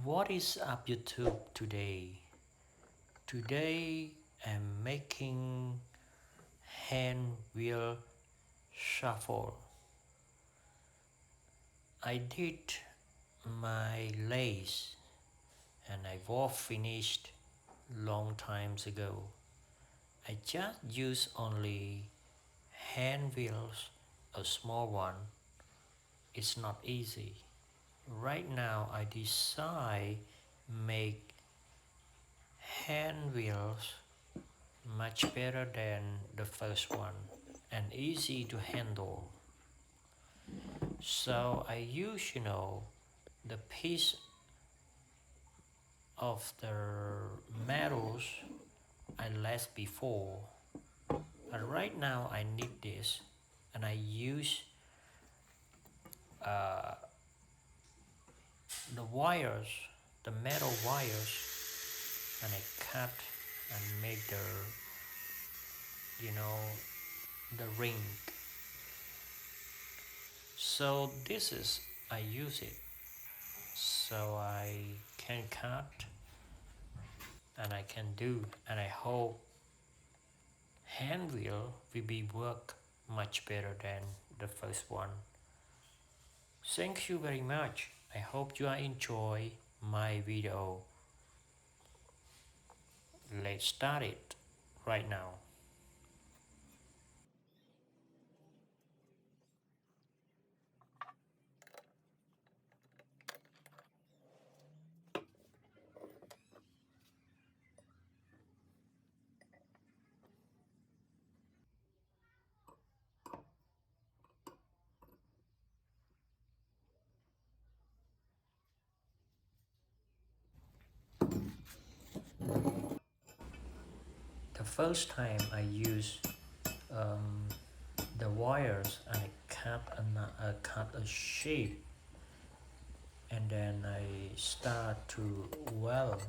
What is up YouTube today? Today I'm making hand wheel shuffle. I did my lace and I was finished long times ago. I just use only hand wheels, a small one. It's not easy. Right now I decide make hand wheels much better than the first one and easy to handle. So I use the piece of the metals I left before, but right now I need this and I use uh, the wires, the metal wires, and I cut and make you know the ring. So this is I use it so I can cut and I can do, and I hope hand wheel will be work much better than the first one. Thank you very much. I hope you enjoy my video. Let's start it right now. The first time I use um, the wires and I cut a shape, and then I start to weld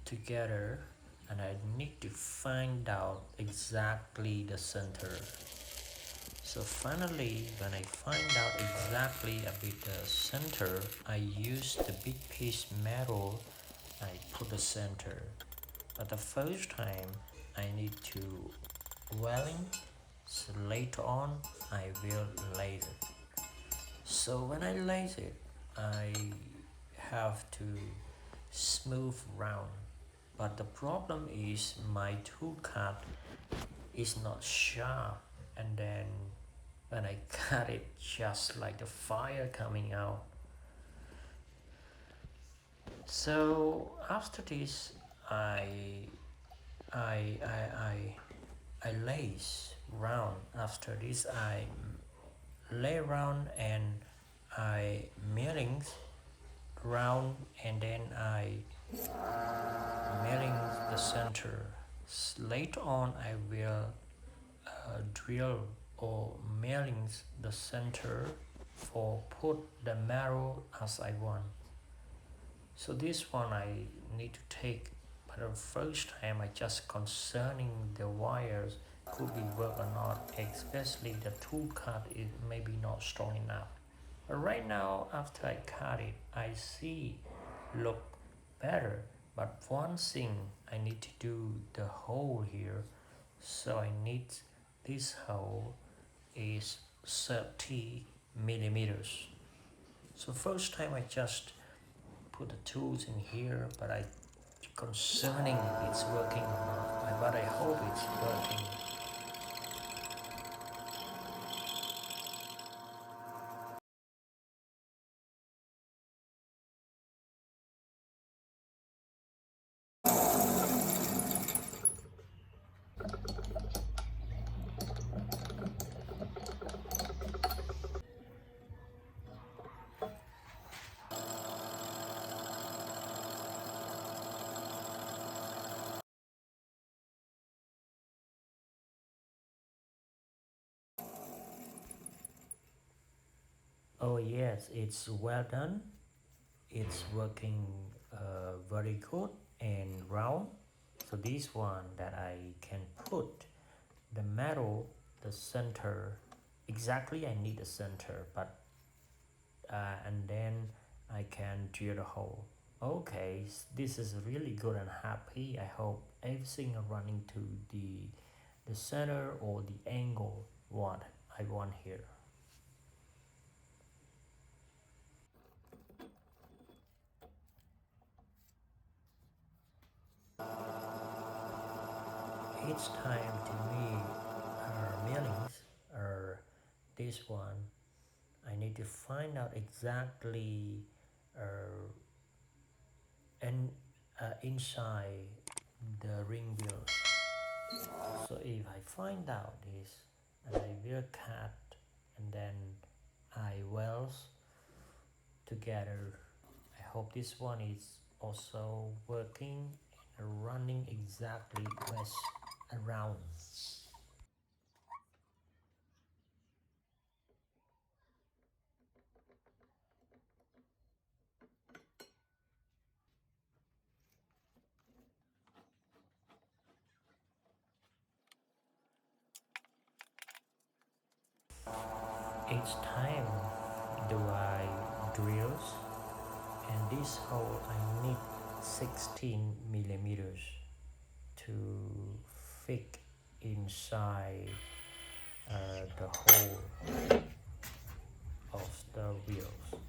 together, and I need to find out exactly the center. So finally, when I find out exactly a bit the center, I use the big piece metal and I put the center. But the first time I need to welding, so later on I will laser. So when I laser, I have to smooth round. But the problem is my tool cut is not sharp, and then when I cut it, just like the fire coming out. So after this, I I I I lace round. After this, I lay round and I milling round, and then I milling the center. Later on, I will drill or milling the center for put the marrow as I want. So this one I need to take, but the first time I just concerning the wires could be work or not, especially the tool cut is maybe not strong enough. But right now after I cut it, I see look better. But one thing I need to do the hole here, so I need this hole is 30 millimeters. So first time I just put the tools in here, but I concerning it's working or not, but I hope it's working. Oh yes, it's well done. It's working very good and round. So this one that I can put the metal, the center, exactly I need the center, but and then I can drill the hole. Okay, this is really good and happy. I hope everything are running to the center or the angle what I want here. Each time to me mailings or this one, I need to find out exactly uh, and inside the ring wheel. So if I find out this and I will cut and then I weld together, I hope this one is also working and running exactly west around. Each time do I drills and this hole I need 16 millimeters to fit inside the hole of the wheels.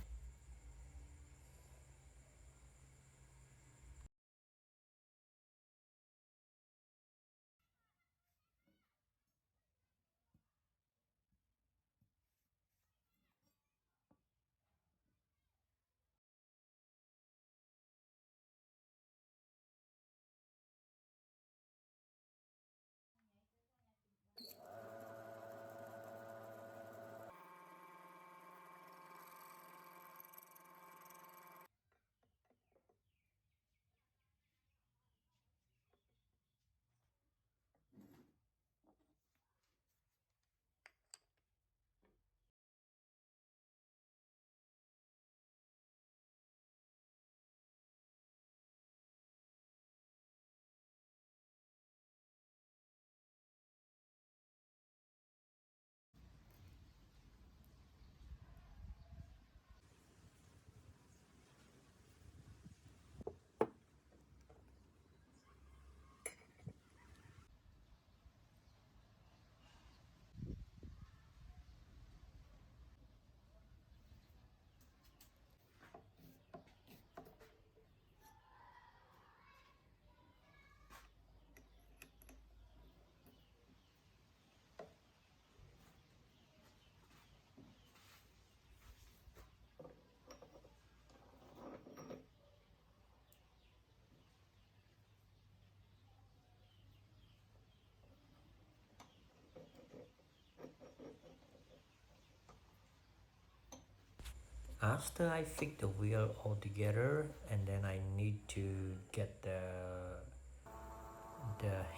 After I fix the wheel all together and then I need to get the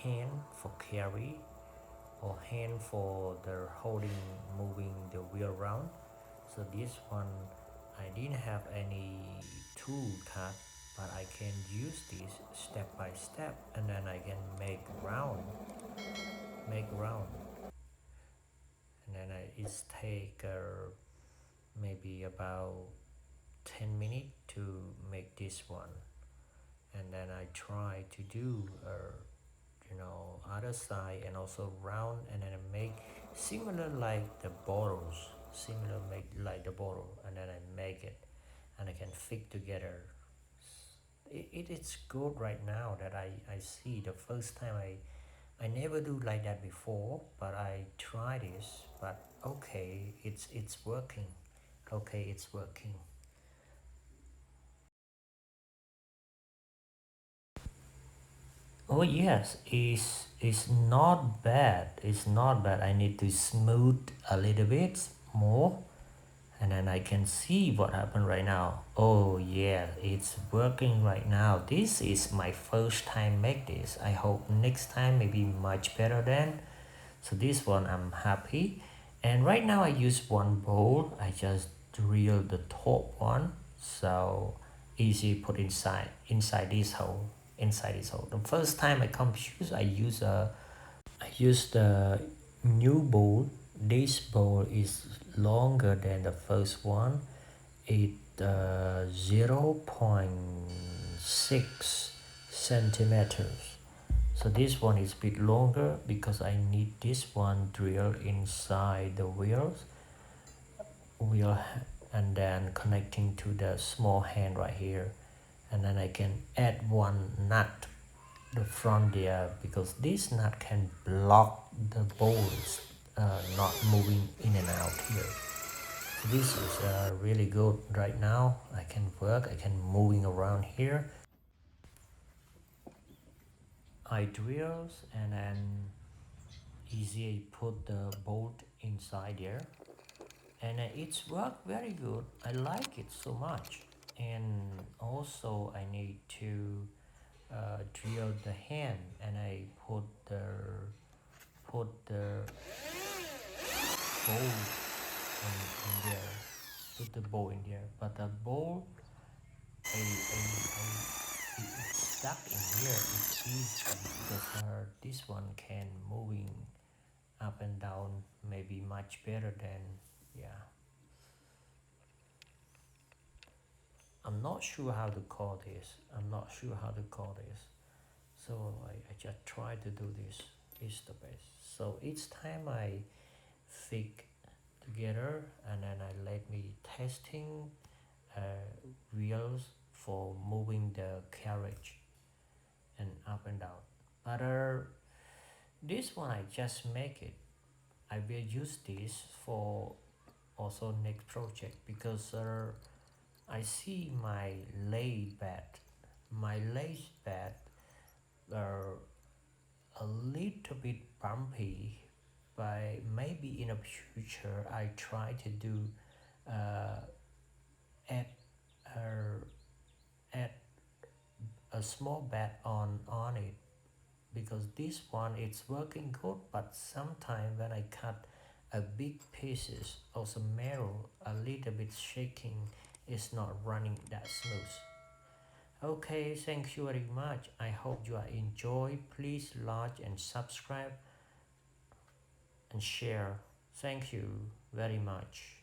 hand for carry or hand for the holding moving the wheel around. So this one I didn't have any tool cut, but I can use this step by step and then I can make round and then it's take maybe about 10 minutes to make this one and then I try to do other side and also round and then I make similar like the bottles, similar make like the bottle and then I make it and I can fit together. It is good right now that I see the first time I never do like that before, but I try this. But okay, it's working. Okay, it's working. Oh yes, it's not bad. It's not bad. I need to smooth a little bit more and then I can see what happened right now. Oh yeah, it's working right now. This is my first time make this. I hope next time maybe much better than. So this one I'm happy. And right now I use one bowl. I just drill the top one. So easy put inside this hole. Inside this hole. The first time I confused, I use the new bowl. This bowl is longer than the first one. It 0.6 centimeters. So this one is a bit longer because I need this one drilled inside the wheel and then connecting to the small hand right here, and then I can add one nut the front there because this nut can block the bolts not moving in and out here. So this is really good right now. I can work, I can moving around here. I drills and then easy put the bolt inside there, and it's worked very good. I like it so much. And also I need to drill the hand, and I put the bowl in there, put the bowl in there, but the bowl it's stuck in here. It's easy because this one can moving up and down maybe much better than, yeah, I'm not sure how to call this. I'm not sure how to call this. So I just try to do this. It's the best. So each time I fix together, and then I let me testing uh, wheels for moving the carriage and up and down. But this one I just make it. I will use this for also next project because I see my lay bed are a little bit bumpy, but maybe in the future I try to do uh, add a, add a small bed on it, because this one it's working good, but sometimes when I cut a big pieces of some metal a little bit shaking, it's not running that smooth. Okay, thank you very much. I hope you are enjoy. Please like and subscribe and share. Thank you very much.